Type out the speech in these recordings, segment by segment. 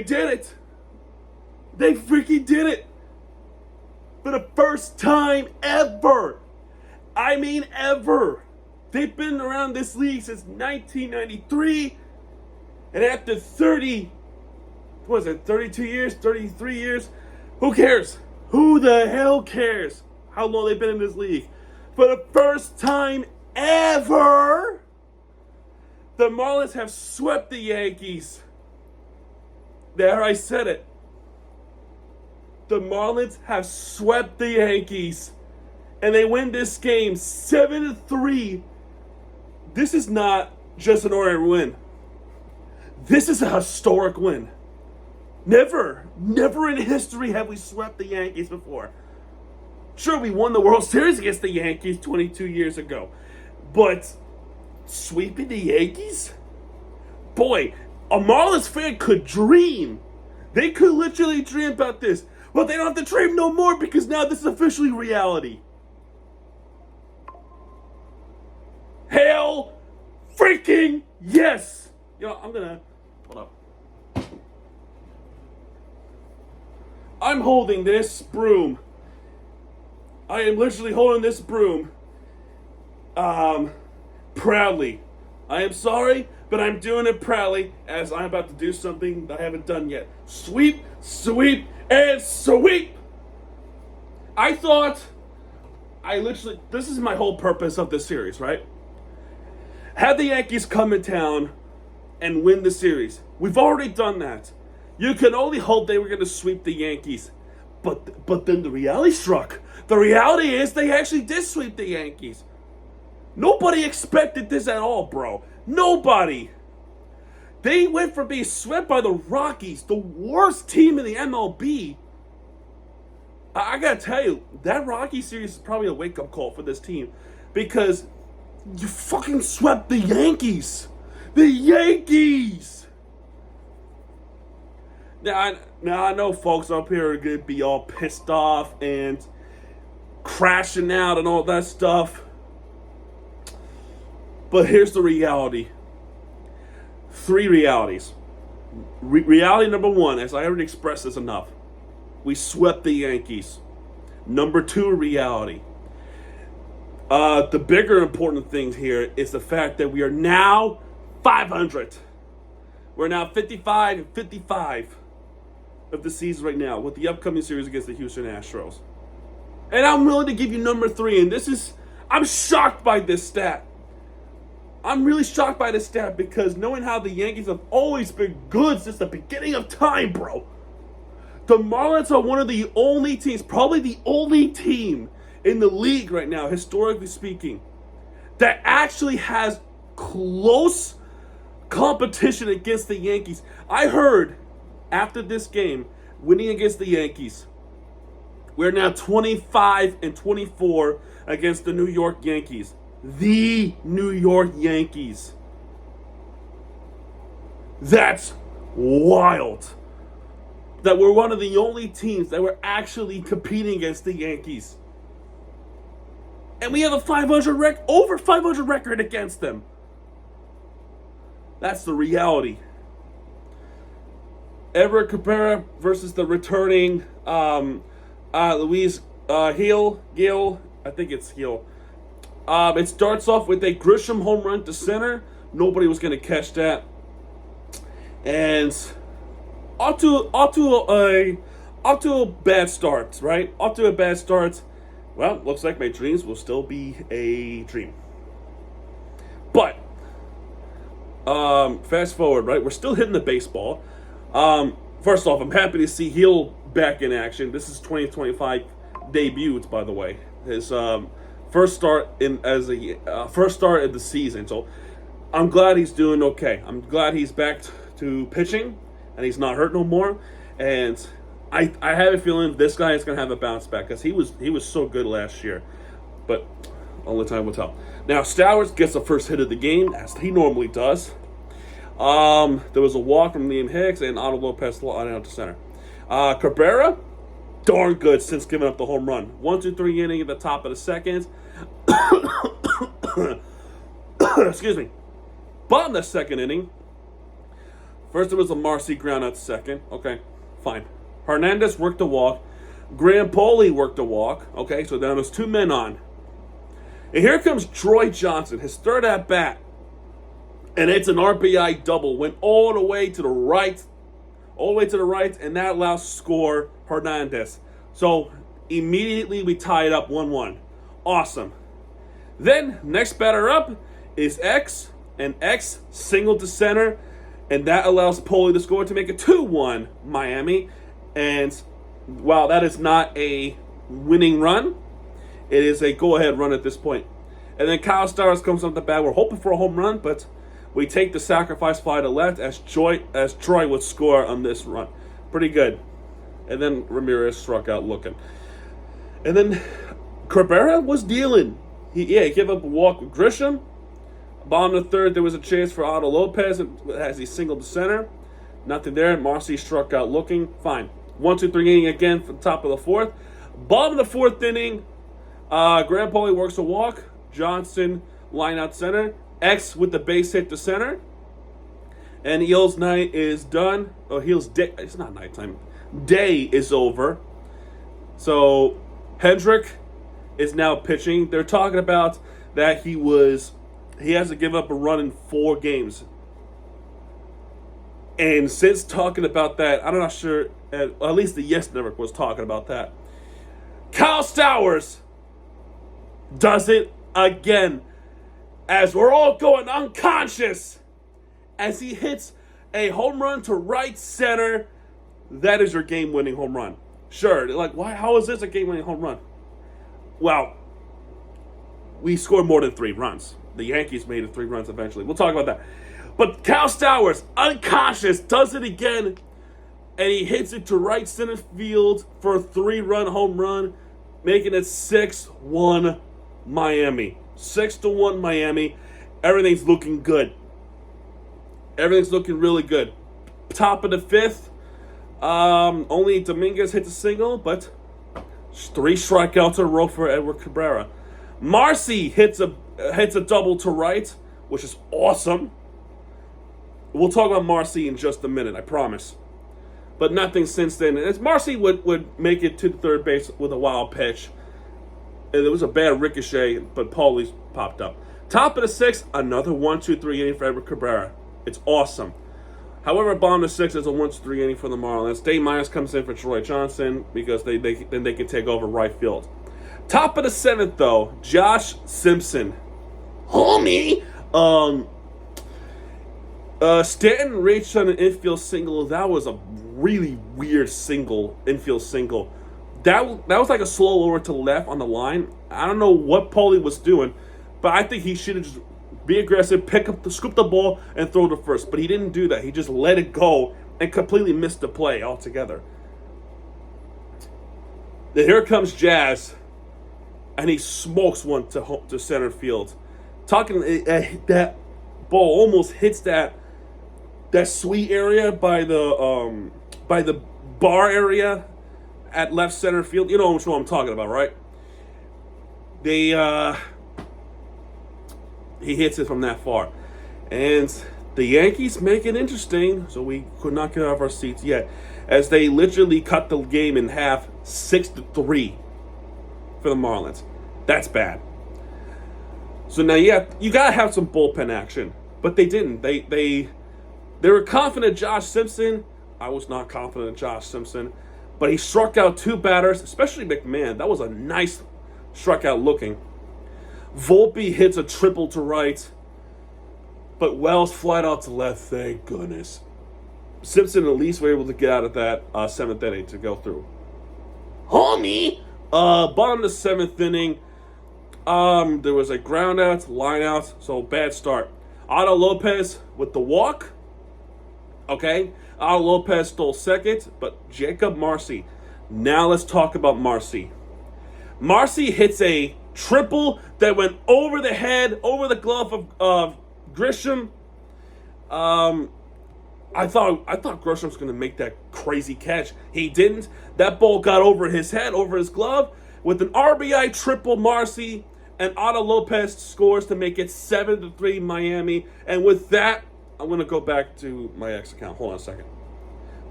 They did it. They freaking did it. For the first time ever. I mean ever. They've been around this league since 1993. And after 32 years, 33 years? Who cares? Who the hell cares how long they've been in this league? For the first time ever, the Marlins have swept the Yankees. There, I said it. The Marlins have swept the Yankees. And they win this game 7-3. This is not just an ordinary win. This is a historic win. Never in history have we swept the Yankees before. Sure, we won the World Series against the Yankees 22 years ago. But sweeping the Yankees? Boy, a Marlins fan could dream. They could literally dream about this. But they don't have to dream no more because now this is officially reality. Hell freaking yes! You know, hold up. I'm holding this broom. I am literally holding this broom. Proudly. I am sorry, but I'm doing it proudly as I'm about to do something that I haven't done yet. Sweep, sweep, and sweep! This is my whole purpose of this series, right? Have the Yankees come in town and win the series. We've already done that. You can only hope they were going to sweep the Yankees. But then the reality struck. The reality is they actually did sweep the Yankees. Nobody expected this at all, bro. Nobody. They went from being swept by the Rockies, the worst team in the MLB. I gotta tell you, that Rocky series is probably a wake-up call for this team. Because you fucking swept the Yankees. The Yankees! Now I know folks up here are going to be all pissed off and crashing out and all that stuff. But here's the reality. 3 realities. Reality number 1, as I already expressed this enough. We swept the Yankees. Number 2 reality. The bigger important thing here is the fact that we are now 500. We're now 55-55 of the season right now with the upcoming series against the Houston Astros. And I'm willing to give you number 3, and I'm shocked by this stat. I'm really shocked by this stat because knowing how the Yankees have always been good since the beginning of time, bro. The Marlins are one of the only teams, probably the only team in the league right now, historically speaking, that actually has close competition against the Yankees. I heard after this game, winning against the Yankees, we're now 25-24 against the New York Yankees. The New York Yankees. That's wild. That we're one of the only teams that were actually competing against the Yankees. And we have a over 500 record against them. That's the reality. Everett Cabrera versus the returning Luis Gil. I think it's Gil. It starts off with a Grisham home run to center. Nobody was going to catch that. And off to a bad start, right? Off to a bad start. Well, looks like my dreams will still be a dream. But fast forward, right? We're still hitting the baseball. First off, I'm happy to see Heel back in action. This is 2025 debuts, by the way. His first start in the season. So I'm glad he's doing okay. I'm glad he's back to pitching and he's not hurt no more. And I have a feeling this guy is gonna have a bounce back because he was so good last year. But only time will tell. Now Stowers gets the first hit of the game as he normally does. There was a walk from Liam Hicks and Otto Lopez out to center. Cabrera, darn good since giving up the home run. 1-2-3 inning at the top of the second. Excuse me. Bottom of the second inning, First, it was a Marcy ground out second. Okay, fine. Hernandez worked the walk. Grampoli worked the walk. Okay, so now there's 2 men on. And here comes Troy Johnson, his third at bat. And it's an RBI double. Went all the way to the right. All the way to the right, and that allows score Hernandez. So immediately we tie it up 1-1. Awesome. Then next batter up is X, and X singled to center, and that allows Poli to score to make it 2-1 Miami. And while that is not a winning run, it is a go-ahead run at this point. And then Kyle Stowers comes up the bat. We're hoping for a home run, but we take the sacrifice fly to left as Troy would score on this run. Pretty good. And then Ramirez struck out looking. And then Cabrera was dealing. He gave up a walk with Grisham. Bottom of the third, there was a chance for Otto Lopez as he singled to center. Nothing there. Marcy struck out looking. Fine. 1-2-3 inning again from the top of the fourth. Bottom of the fourth inning, Grampoli works a walk. Johnson line out center. X with the base hit to center. And Eel's night is done. Oh, Eel's day. It's not nighttime. Day is over. So Hendrick is now pitching. They're talking about that he has to give up a run in 4 games. And since talking about that, I'm not sure, at least the Yes Network was talking about that. Kyle Stowers does it again. As we're all going unconscious, as he hits a home run to right center. That is your game-winning home run. Sure, like, why? How is this a game-winning home run? Well, we scored more than 3 runs. The Yankees made it 3 runs eventually. We'll talk about that. But Kyle Stowers, unconscious, does it again, and he hits it to right center field for a 3-run home run, making it 6-1 Miami. 6-1 Miami. Everything's looking good. Everything's looking really good. Top of the 5th. Only Dominguez hits a single, but 3 strikeouts in a row for Edward Cabrera. Marcy hits a double to right, which is awesome. We'll talk about Marcy in just a minute, I promise. But nothing since then. As Marcy would make it to the third base with a wild pitch. And it was a bad ricochet, but Paulie popped up. Top of the 6th, another 1-2-3 inning for Edward Cabrera. It's awesome. However, bottom of the 6th is a 1-3 inning for the Marlins. Dave Myers comes in for Troy Johnson because then they can take over right field. Top of the 7th, though, Josh Simpson. Homie! Stanton reached on an infield single. That was a really weird infield single. That was like a slow over to left on the line. I don't know what Paulie was doing, but I think he should have just be aggressive, scoop the ball, and throw to first. But he didn't do that. He just let it go and completely missed the play altogether. Then here comes Jazz, and he smokes one to center field. That ball almost hits that sweet area by the bar area at left center field. You know which one I'm talking about, right? He hits it from that far. And the Yankees make it interesting, so we could not get out of our seats yet, as they literally cut the game in half, 6-3 for the Marlins. That's bad. So now you gotta have some bullpen action, but they didn't. They were confident Josh Simpson. I was not confident in Josh Simpson, but he struck out 2 batters, especially McMahon. That was a nice strikeout looking. Volpe hits a triple to right, but Wells flied out to left. Thank goodness. Simpson at least were able to get out of that 7th inning to go through. Homie! Bottom of the 7th inning, there was a ground out, line out, so bad start. Otto Lopez with the walk. Okay, Otto Lopez stole second, but Jacob Marcy. Now let's talk about Marcy. Marcy hits a triple that went over the head, over the glove of Grisham. I thought Grisham was going to make that crazy catch. He didn't. That ball got over his head, over his glove. With an RBI triple, Marcy and Otto Lopez scores to make it 7-3 Miami. And with that, I'm gonna go back to my X account. Hold on a second,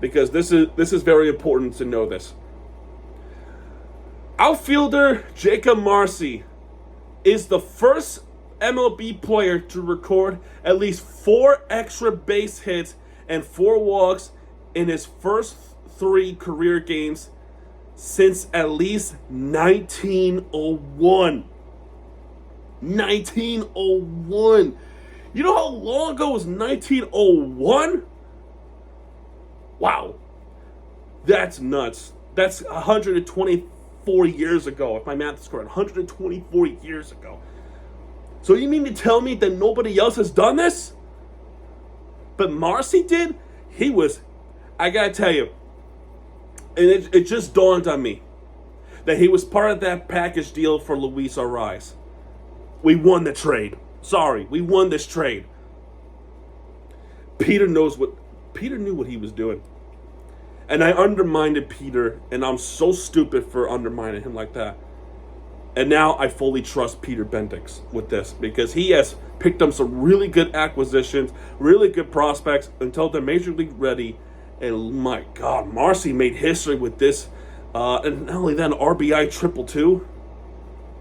because this is very important to know this. Outfielder Jacob Marcy is the first MLB player to record at least 4 extra base hits and 4 walks in his first 3 career games since at least 1901. 1901. You know how long ago was 1901? Wow. That's nuts. That's 124 years ago, if my math is correct. 124 years ago. So you mean to tell me that nobody else has done this? But Marcy did? I gotta tell you, and it just dawned on me that he was part of that package deal for Luis Ariz. We won the trade. Sorry, we won this trade. Peter knew what he was doing. And I undermined Peter, and I'm so stupid for undermining him like that. And now I fully trust Peter Bendix with this, because he has picked up some really good acquisitions, really good prospects until they're major league ready. And my God, Marcy made history with this. And not only that, an RBI triple too.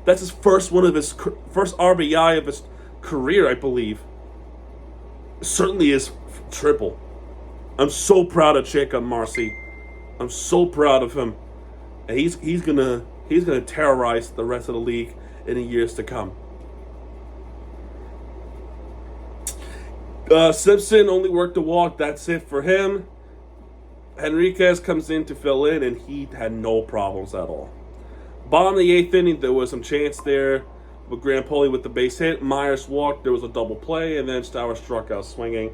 That's his first RBI of his career, I believe. Certainly is triple. I'm so proud of Jacob Marcy. I'm so proud of him. And he's gonna terrorize the rest of the league in the years to come. Simpson only worked a walk. That's it for him. Henriquez comes in to fill in, and he had no problems at all. Bottom of the 8th inning, there was some chance there with Grant Poli with the base hit. Myers walked. There was a double play, and then Stowers struck out swinging.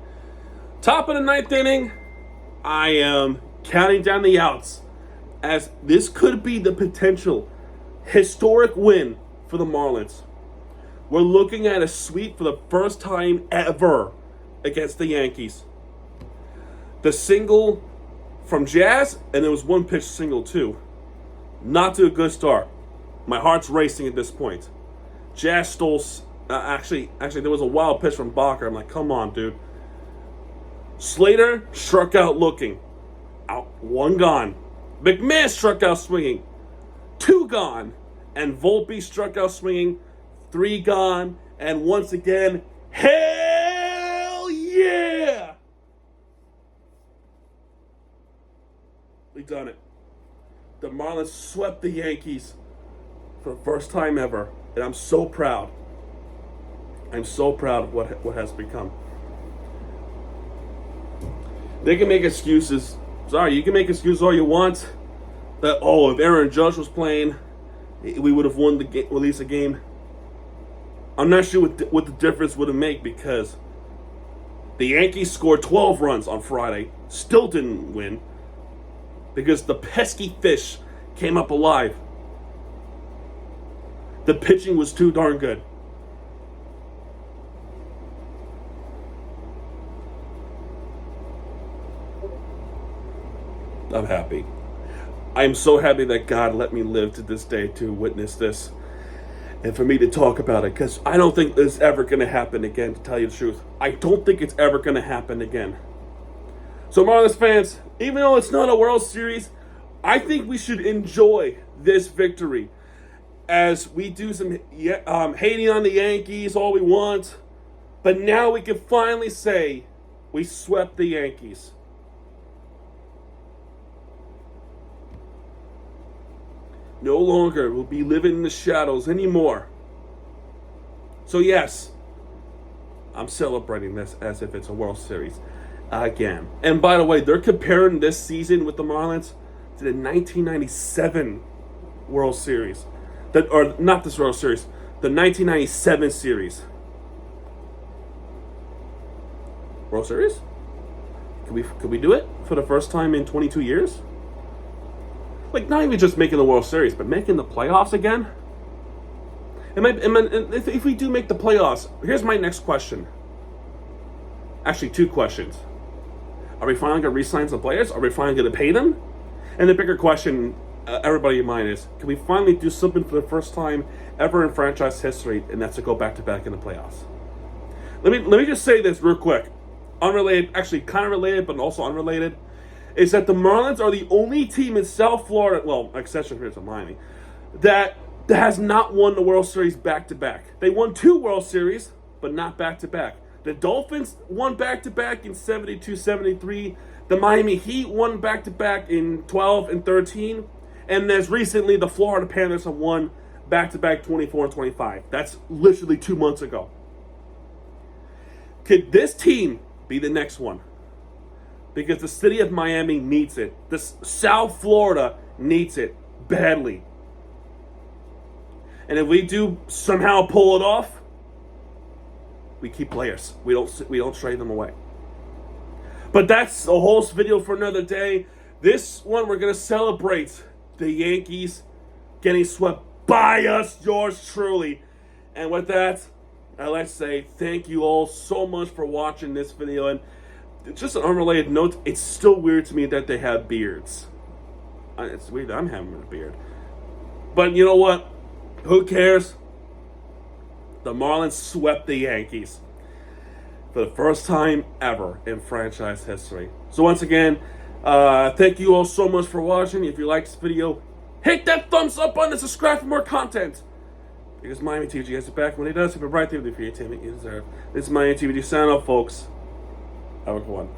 Top of the 9th inning, I am counting down the outs, as this could be the potential historic win for the Marlins. We're looking at a sweep for the first time ever against the Yankees. The single from Jazz, and there was 1 pitch single too. Not to a good start. My heart's racing at this point. Jazz stole. Actually, there was a wild pitch from Bacher. I'm like, come on, dude. Slater struck out looking. Out, 1 gone. McMahon struck out swinging. 2 gone. And Volpe struck out swinging. 3 gone. And once again, hell yeah! We done it. The Marlins swept the Yankees for the first time ever. And I'm so proud. I'm so proud of what has become. They can make excuses. Sorry, you can make excuses all you want. That, if Aaron Judge was playing, we would have won at least a game. I'm not sure what the difference would have made, because the Yankees scored 12 runs on Friday. Still didn't win, because the pesky fish came up alive. The pitching was too darn good. I'm happy. I am so happy that God let me live to this day to witness this and for me to talk about it, because I don't think this is ever going to happen again, to tell you the truth. I don't think it's ever going to happen again. So Marlins fans, even though it's not a World Series, I think we should enjoy this victory as we do some hating on the Yankees all we want. But now we can finally say we swept the Yankees. No longer will be living in the shadows anymore. So yes, I'm celebrating this as if it's a World Series again. And by the way, they're comparing this season with the Marlins to the 1997 World Series. Not this World Series, the 1997 series. World Series? Could we do it for the first time in 22 years? Like, not even just making the World Series, but making the playoffs again? And if we do make the playoffs, here's my next question. Actually, 2 questions. Are we finally going to re-sign some players? Are we finally going to pay them? And the bigger question everybody in mind is, can we finally do something for the first time ever in franchise history, and that's to go back-to-back in the playoffs? Let me just say this real quick. unrelated, actually kind of related, but also unrelated, is that the Marlins are the only team in South Florida, well, exception here to Miami, that has not won the World Series back-to-back. They won 2 World Series, but not back-to-back. The Dolphins won back-to-back in 72, 73. The Miami Heat won back-to-back in 12 and 13. And as recently, the Florida Panthers have won back-to-back 24 and 25. That's literally 2 months ago. Could this team be the next one? Because the city of Miami needs it. South Florida needs it badly. And if we do somehow pull it off, we keep players. We don't trade them away. But that's a whole video for another day. This one, we're going to celebrate the Yankees getting swept by us, yours truly. And with that, I'd like to say thank you all so much for watching this video. And just an unrelated note, it's still weird to me that they have beards. It's weird that I'm having a beard. But you know what? Who cares? The Marlins swept the Yankees for the first time ever in franchise history. So once again, thank you all so much for watching. If you like this video, hit that thumbs up button and subscribe for more content. Because Miami TVG has it back when it does. Have a bright day with the entertainment you deserve. This is Miami TVG signing off, folks. Have a good one.